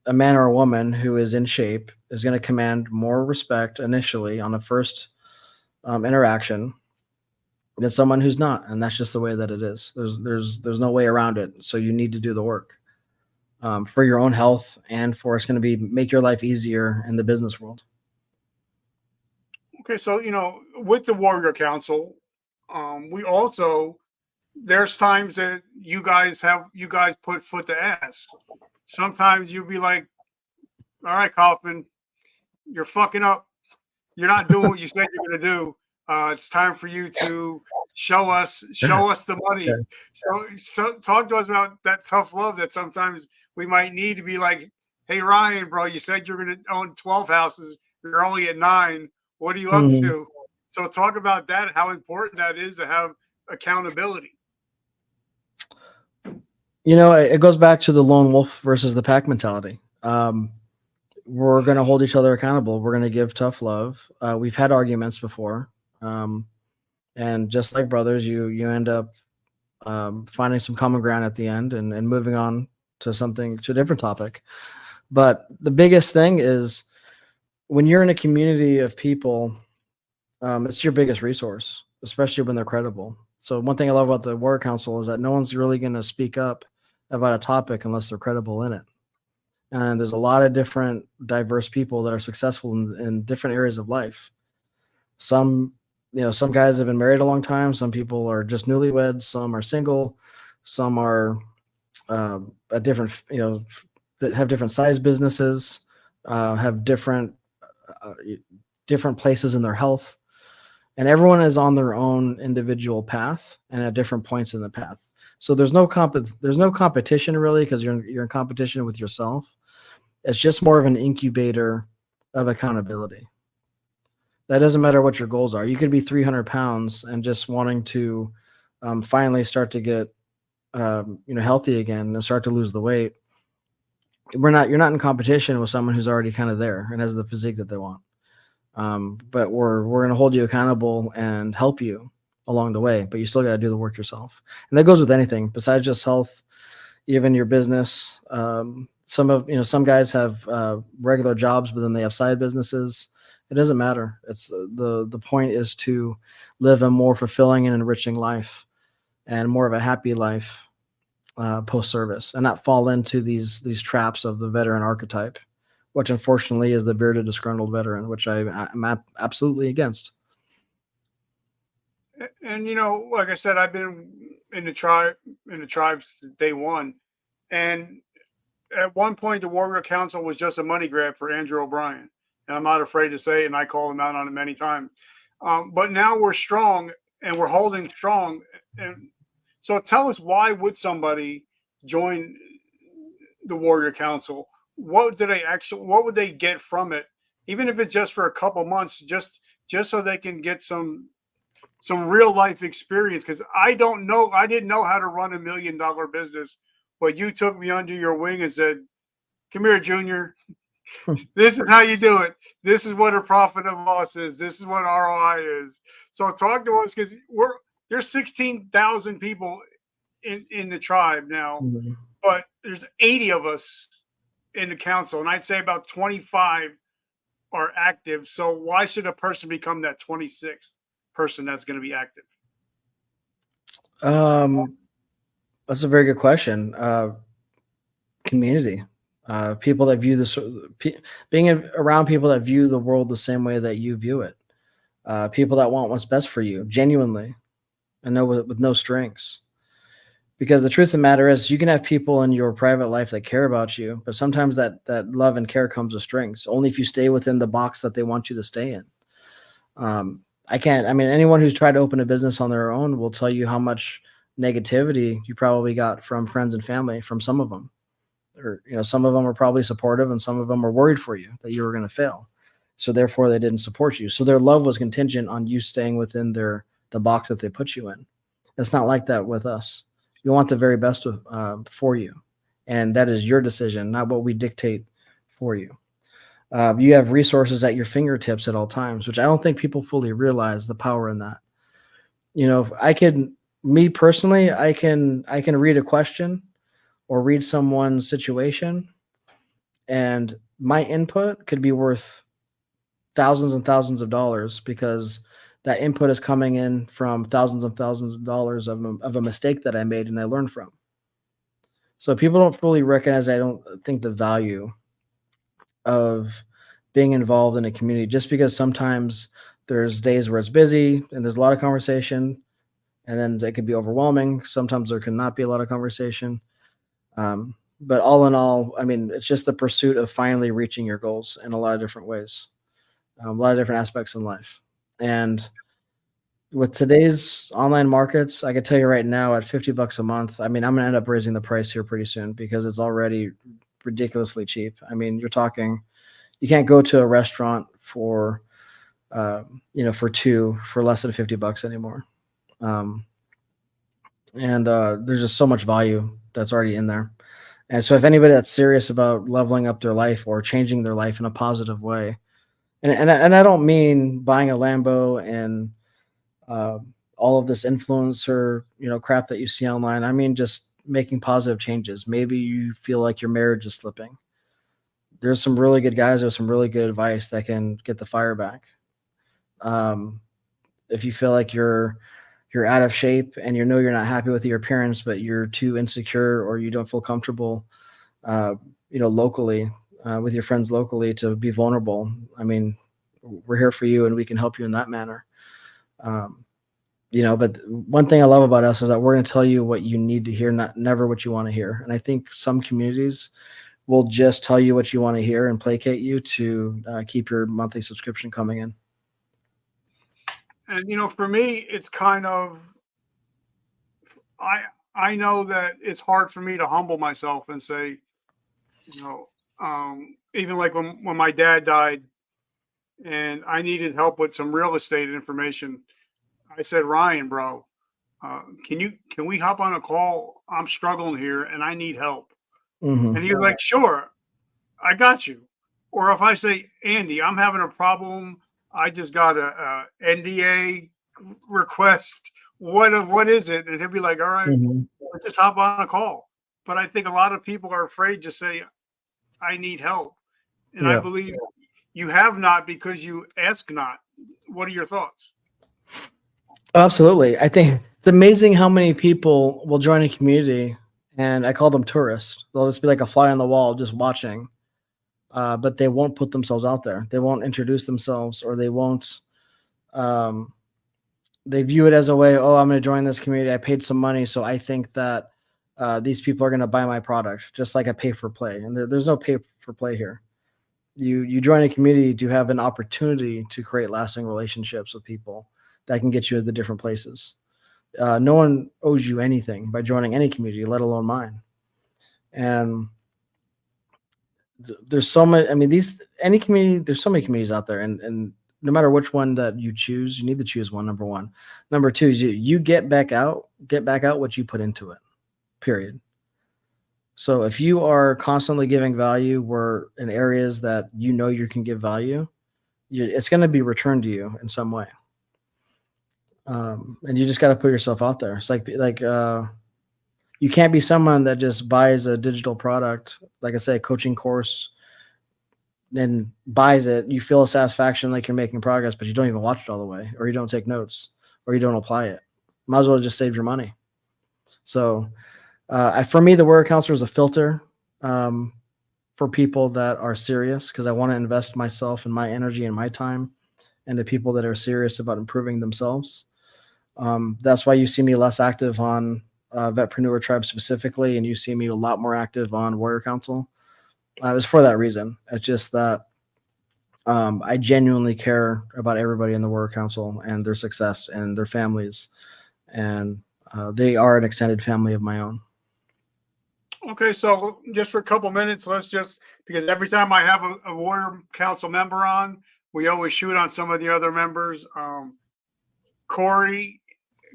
a man or a woman who is in shape is going to command more respect initially on the first interaction than someone who's not, and that's just the way that it is. There's no way around it. So you need to do the work for your own health, and for it's going to be make your life easier in the business world. Okay, so with the Warrior Council, we also, there's times that you guys put foot to ass. Sometimes you'll be like, all right, Kaufman, you're fucking up. You're not doing what you said you're going to do. It's time for you to show us the money. Okay. So talk to us about that tough love that sometimes we might need, to be like, hey, Ryan, bro, you said you're going to own 12 houses. You're only at 9. What are you up Mhm. to? So talk about that, how important that is to have accountability. It goes back to the lone wolf versus the pack mentality. We're going to hold each other accountable. We're going to give tough love. We've had arguments before, um, and just like brothers, you end up finding some common ground at the end, and moving on to a different topic. But the biggest thing is, when you're in a community of people, it's your biggest resource, especially when they're credible. So one thing I love about the Warrior Council is that no one's really going to speak up about a topic unless they're credible in it. And there's a lot of different diverse people that are successful in different areas of life. Some, some guys have been married a long time. Some people are just newlyweds. Some are single. Some are a different, that have different size businesses, have uh, different places in their health, and everyone is on their own individual path and at different points in the path. So there's no competition really, because you're in competition with yourself. It's just more of an incubator of accountability. That doesn't matter what your goals are. You could be 300 pounds and just wanting to finally start to get healthy again and start to lose the weight. You're not in competition with someone who's already kind of there and has the physique that they want. But we're going to hold you accountable and help you along the way, but you still got to do the work yourself. And that goes with anything besides just health, even your business. Some guys have regular jobs, but then they have side businesses. It doesn't matter. It's the point is to live a more fulfilling and enriching life, and more of a happy life post service, and not fall into these traps of the veteran archetype, which unfortunately is the bearded, disgruntled veteran, which I'm absolutely against. And like I said, I've been in the tribe since day one. And at one point, the Warrior Council was just a money grab for Andrew O'Brien. And I'm not afraid to say it, and I call him out on it many times. But now we're strong, and we're holding strong. And so tell us, why would somebody join the Warrior Council? What would they get from it? Even if it's just for a couple months, just so they can get some real life experience, because I didn't know how to run $1 million business, but you took me under your wing and said, come here, Junior, this is how you do it. This is what a profit and loss is. This is what ROI is. So talk to us, because there's 16,000 people in the tribe now, Mhm. but there's 80 of us in the council, and I'd say about 25 are active. So why should a person become that 26th person that's going to be active? Um, that's a very good question. Community, people that view this, being around people that view the world the same way that you view it. people that want what's best for you genuinely and with no strings. Because the truth of the matter is, you can have people in your private life that care about you, but sometimes that love and care comes with strings, only if you stay within the box that they want you to stay in. Anyone who's tried to open a business on their own will tell you how much negativity you probably got from friends and family from some of them. Or, some of them are probably supportive and some of them are worried for you that you were going to fail. So therefore they didn't support you. So their love was contingent on you staying within the box that they put you in. It's not like that with us. We want the very best for you. And that is your decision, not what we dictate for you. You have resources at your fingertips at all times, which I don't think people fully realize the power in that. Me personally, I can read a question or read someone's situation, and my input could be worth thousands and thousands of dollars, because that input is coming in from thousands and thousands of dollars of a mistake that I made and I learned from. So people don't fully recognize, I don't think, the value of being involved in a community, just because sometimes there's days where it's busy and there's a lot of conversation, and then it could be overwhelming. Sometimes there cannot be a lot of conversation. But all in all, it's just the pursuit of finally reaching your goals in a lot of different ways, a lot of different aspects in life. And with today's online markets, I can tell you right now, at $50 a month, I'm going to end up raising the price here pretty soon, because it's already ridiculously cheap. You're talking, you can't go to a restaurant for two for less than $50 anymore. There's just so much value that's already in there. And so if anybody that's serious about leveling up their life or changing their life in a positive way, and I don't mean buying a Lambo and all of this influencer, crap that you see online. I mean, just making positive changes. Maybe you feel like your marriage is slipping. There's some really good guys with some really good advice that can get the fire back. If you feel like you're out of shape and you're not happy with your appearance, but you're too insecure or you don't feel comfortable, locally, with your friends locally, to be vulnerable. We're here for you and we can help you in that manner. But one thing I love about us is that we're going to tell you what you need to hear, never what you want to hear. And I think some communities will just tell you what you want to hear and placate you to keep your monthly subscription coming in. And, for me, it's kind of, I know that it's hard for me to humble myself and say, even like when my dad died and I needed help with some real estate information, I said, Ryan, bro, can we hop on a call? I'm struggling here and I need help. Mm-hmm. And he was like, sure, I got you. Or if I say, Andy, I'm having a problem, I just got a NDA request. What is it? And he'll be like, all right, let's just hop on a call. But I think a lot of people are afraid to say, I need help. And I believe you have not because you ask not. What are your thoughts? Absolutely. I think it's amazing how many people will join a community, and I call them tourists. They'll just be like a fly on the wall just watching, but they won't put themselves out there. They won't introduce themselves, or they won't. They view it as a way, I'm going to join this community. I paid some money, so I think that these people are going to buy my product, just like a pay for play. And there's no pay for play here. You join a community to have an opportunity to create lasting relationships with people that can get you to the different places. No one owes you anything by joining any community, let alone mine. And there's so many, there's so many communities out there, and no matter which one that you choose, you need to choose one, number one. Number two is you get back out what you put into it, period. So if you are constantly giving value where in areas that you can give value, it's going to be returned to you in some way. And you just got to put yourself out there. It's like you can't be someone that just buys a digital product, like I say, a coaching course, and buys it. You feel a satisfaction like you're making progress, but you don't even watch it all the way, or you don't take notes, or you don't apply it. Might as well just save your money. So for me, the Warrior Counselor is a filter for people that are serious, because I want to invest myself and my energy and my time and to people that are serious about improving themselves. That's why you see me less active on Vetpreneur Tribe specifically, and you see me a lot more active on Warrior Council. It's for that reason. It's just that I genuinely care about everybody in the Warrior Council and their success and their families, and they are an extended family of my own. Okay, so just for a couple minutes, because every time I have a Warrior Council member on, we always shoot on some of the other members. Corey,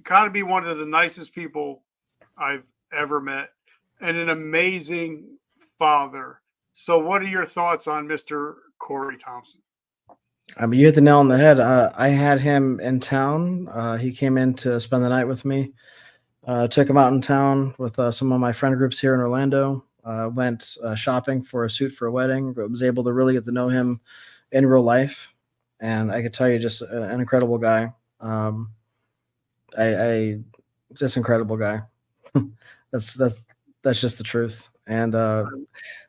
got to be one of the nicest people I've ever met, and an amazing father. So, what are your thoughts on Mr. Corey Thompson? I mean, you hit the nail on the head. I had him in town. He came in to spend the night with me. Took him out in town with some of my friend groups here in Orlando. Went shopping for a suit for a wedding. But was able to really get to know him in real life, and I could tell you, just an incredible guy. I just incredible guy. that's just the truth. And well,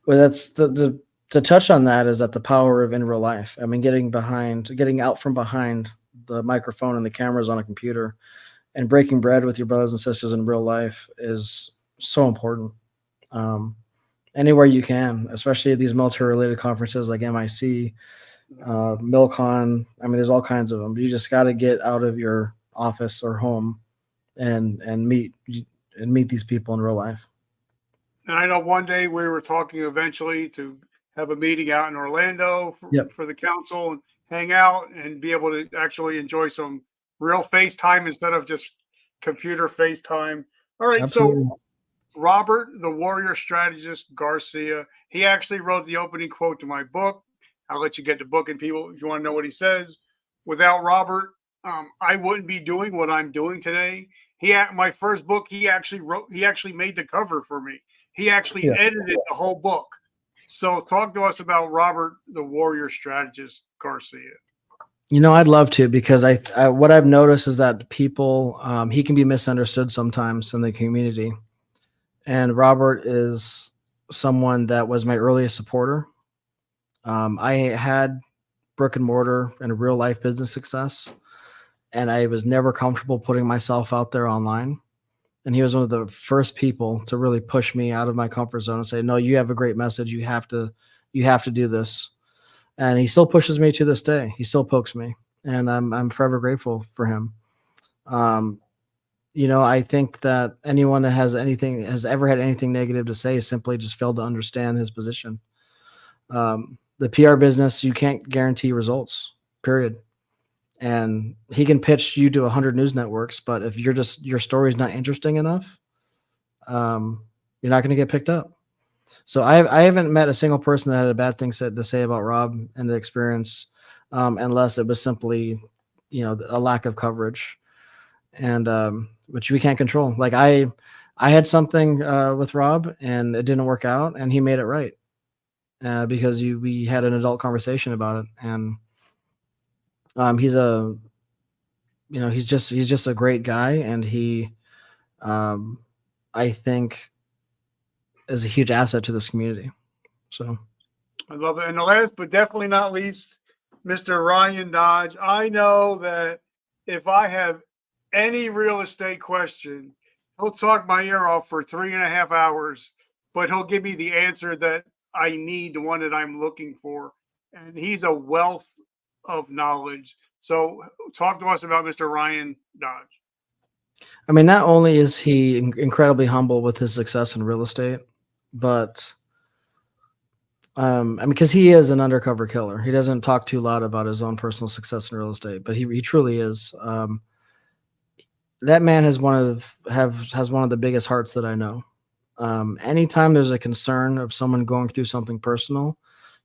that's to touch on that is that the power of in real life. I mean, getting out from behind the microphone and the cameras on a computer and breaking bread with your brothers and sisters in real life is so important. Anywhere you can, especially at these military-related conferences like MIC, MilCon. I mean, there's all kinds of them. But you just got to get out of your office or home and meet these people in real life. And I know one day we were talking eventually to have a meeting out in Orlando for the council and hang out and be able to actually enjoy some real FaceTime instead of just computer FaceTime. All right. Absolutely. So Robert, the warrior strategist Garcia, he actually wrote the opening quote to my book. I'll let you get the book and people if you want to know what he says. Without Robert, I wouldn't be doing what I'm doing today. My first book, he actually made the cover for me. He actually edited the whole book. So talk to us about Robert, the warrior strategist Garcia. You know, I'd love to, because I what I've noticed is that people, he can be misunderstood sometimes in the community. And Robert is someone that was my earliest supporter. I had brick and mortar and a real life business success, and I was never comfortable putting myself out there online. And he was one of the first people to really push me out of my comfort zone and say, no, you have a great message. You have to do this. And he still pushes me to this day. He still pokes me, and I'm forever grateful for him. You know, I think that anyone that has ever had anything negative to say simply just failed to understand his position. The PR business, you can't guarantee results, period. And he can pitch you to 100 news networks, but if your story is not interesting enough, you're not going to get picked up. So I haven't met a single person that had a bad thing to say about Rob and the experience, unless it was simply, a lack of coverage, and which we can't control. Like I had something with Rob and it didn't work out, and he made it right because we had an adult conversation about it, and he's just a great guy, and he I think is a huge asset to this community. So I love it. And the last but definitely not least, Mr. Ryan Dodge. I know that if I have any real estate question, he'll talk my ear off for 3.5 hours, but he'll give me the answer that I need, the one that I'm looking for. And he's a wealth of knowledge. So talk to us about Mr. Ryan Dodge. I mean, not only is he incredibly humble with his success in real estate, but I mean, because he is an undercover killer. He doesn't talk too loud about his own personal success in real estate, but he truly is. That man has one of the biggest hearts that I know. Anytime there's a concern of someone going through something personal,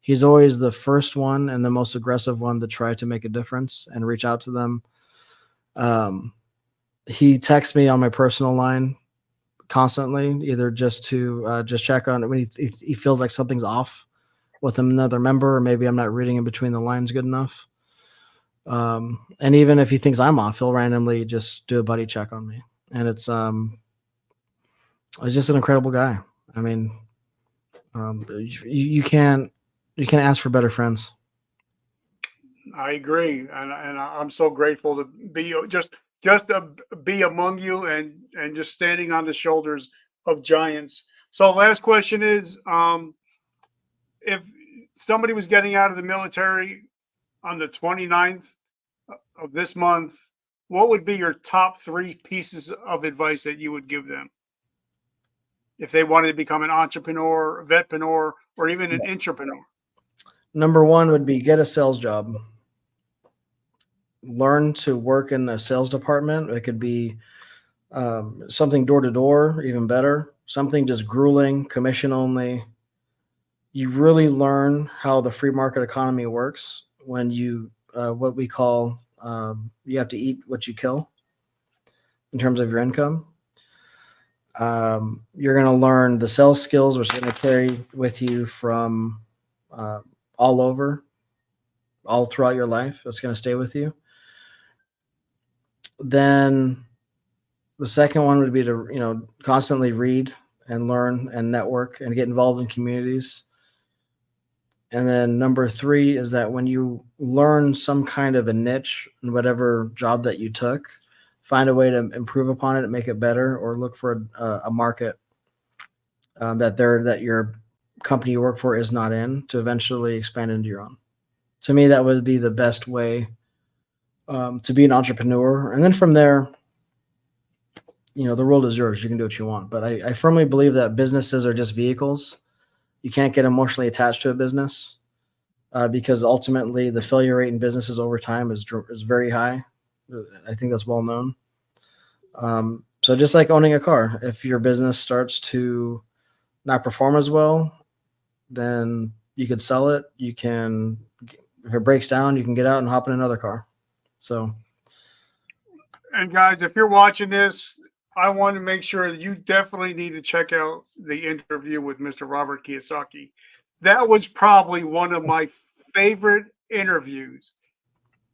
he's always the first one and the most aggressive one to try to make a difference and reach out to them. He texts me on my personal line constantly, either just to just check on it when he feels like something's off with another member, or maybe I'm not reading in between the lines good enough. And even if he thinks I'm off, he'll randomly just do a buddy check on me. And it's just an incredible guy. I mean, you can't ask for better friends. I agree, and I'm so grateful to be just to be among you and just standing on the shoulders of giants. So, last question is, if somebody was getting out of the military on the 29th of this month, what would be your top three pieces of advice that you would give them if they wanted to become an entrepreneur, a vetpreneur, or even an intrapreneur? Number one would be get a sales job. Learn to work in a sales department. It could be something door to door, even better. Something just grueling, commission only. You really learn how the free market economy works when you, what we call, you have to eat what you kill in terms of your income. You're going to learn the sales skills, which is going to carry with you from all over, all throughout your life. It's going to stay with you. Then the second one would be to, constantly read and learn and network and get involved in communities. And then number three is that when you learn some kind of a niche in whatever job that you took, find a way to improve upon it and make it better, or look for a market that your company you work for is not in, to eventually expand into your own. To me, that would be the best way to be an entrepreneur. And then from there, the world is yours. You can do what you want. But I firmly believe that businesses are just vehicles. You can't get emotionally attached to a business because ultimately the failure rate in businesses over time is very high. I think that's well known. So just like owning a car, if your business starts to not perform as well, then you could sell it. You can, if it breaks down, you can get out and hop in another car. So, and guys, if you're watching this, I want to make sure that you definitely need to check out the interview with Mr. Robert Kiyosaki. That was probably one of my favorite interviews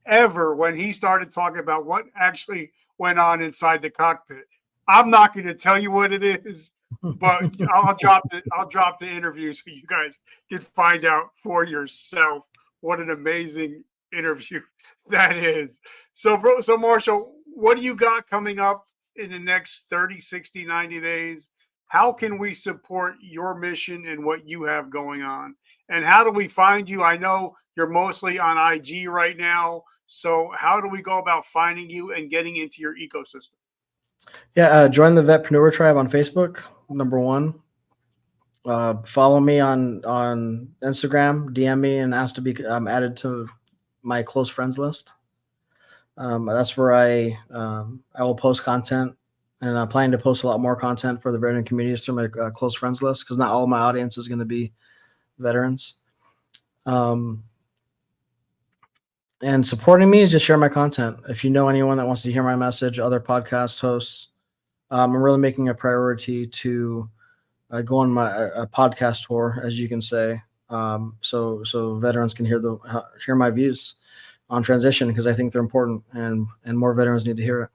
ever, when he started talking about what actually went on inside the cockpit. I'm not going to tell you what it is, but I'll drop the interview so you guys can find out for yourself what an amazing interview that is. So Marshall, what do you got coming up in the next 30, 60, 90 days? How can we support your mission and what you have going on? And how do we find you? I know you're mostly on IG right now. So how do we go about finding you and getting into your ecosystem? yeah, join the Vetpreneur Tribe on Facebook, number one. Follow me on Instagram, DM me and ask to be added to my close friends list. That's where I will post content, and I'm planning to post a lot more content for the veteran communities through my close friends list, because not all my audience is going to be veterans. And supporting me is just share my content. If you know anyone that wants to hear my message, other podcast hosts, I'm really making a priority to go on a podcast tour, as you can say, so veterans can hear my views on transition, because I think they're important, and more veterans need to hear it.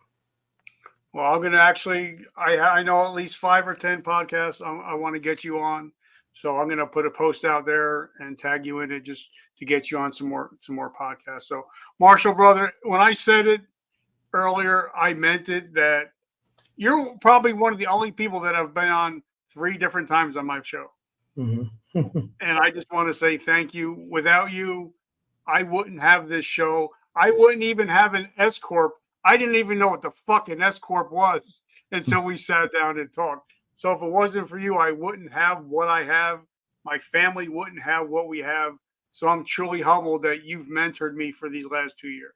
Well, I'm going to actually, I know at least 5 or 10 podcasts I want to get you on. So I'm going to put a post out there and tag you in it just to get you on some more podcasts. So Marshall, brother, when I said it earlier, I meant it, that you're probably one of the only people that have been on 3 different times on my show. Mm-hmm. And I just want to say thank you. Without you, I wouldn't have this show. I wouldn't even have an S Corp. I didn't even know what the fuck an S Corp was until we sat down and talked. So if it wasn't for you, I wouldn't have what I have. My family wouldn't have what we have. So I'm truly humbled that you've mentored me for these last 2 years.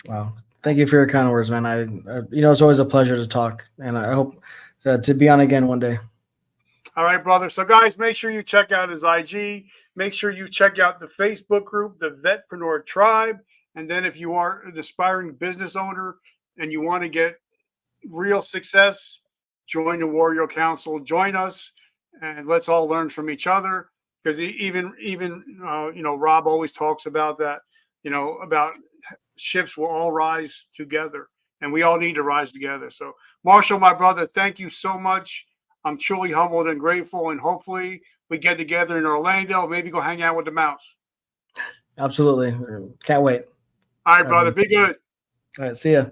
Wow. Thank you for your kind words, man. I it's always a pleasure to talk, and I hope to be on again one day. All right, brother. So guys, make sure you check out his IG. Make sure you check out the Facebook group, the Vetpreneur Tribe. And then if you are an aspiring business owner and you want to get real success, join the Warrior Council. Join us, and let's all learn from each other. Because even Rob always talks about that. About ships will all rise together, and we all need to rise together. So, Marshall, my brother, thank you so much. I'm truly humbled and grateful, and hopefully we get together in Orlando. Maybe go hang out with the mouse. Absolutely. Can't wait. All right, brother. Be good. All right. See ya.